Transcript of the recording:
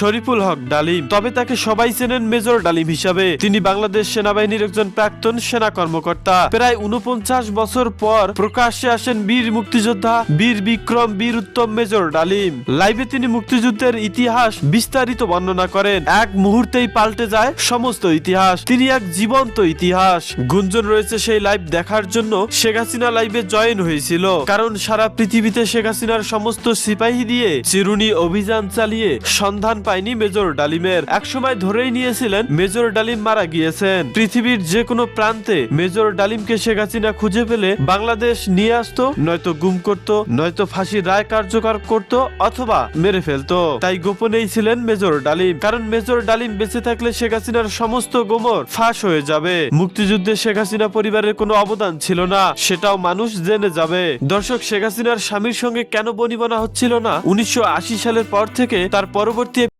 শরীফুল হক ডালিম, তবে তাকে সবাই চেনেন মেজর ডালিম হিসাবে। তিনি বাংলাদেশ সেনাবাহিনীর একজন প্রাক্তন সেনা কর্মকর্তা। প্রায় 49 বছর পর প্রকাশ্যে আসেন বীর মুক্তিযোদ্ধা, বীর বিক্রম, বীর উত্তম মেজর ডালিম। লাইভে তিনি মুক্তিযুদ্ধের ইতিহাস বিস্তারিত বর্ণনা করেন। এক মুহূর্তেই পাল্টে যায় সমস্ত ইতিহাস। তিনি এক জীবন্ত ইতিহাস। গুঞ্জন রয়েছে সেই লাইভ দেখার জন্য শেখ হাসিনা লাইভে জয়েন হয়েছিল, কারণ সারা পৃথিবীতে শেখ হাসিনার সমস্ত সিপাহী দিয়ে চিরুনি অভিযান চালিয়ে সন্ধান পায়নি মেজর ডালিমের। একসময় ধরেই নিয়েছিলেন মেজর ডালিম মারা গিয়েছেন। পৃথিবীর যে কোনো প্রান্তে মেজর ডালিমকে শেখ হাসিনা খুঁজে পেলে বাংলাদেশ নিয়ে আসতো, নয়তো গুম করত, নয়তো ফাঁসির রায় কার্যকর করত, অথবা মেরে ফেলতো। তাই গোপনেই ছিলেন মেজর ডালিম, কারণ মেজর ডালিম বেঁচে থাকলে শেখ হাসিনার সমস্ত গোমর ফাঁস হয়ে যাবে। মুক্তিযুদ্ধে শেখ হাসিনা পরিবারের কোনো অবদান ছিল না, সেটাও মানুষ জেনে যাবে। দর্শক, শেখ হাসিনার স্বামীর সঙ্গে কেন বনিবনা হচ্ছিল না 1980 সালের পর থেকে, তার পরবর্তী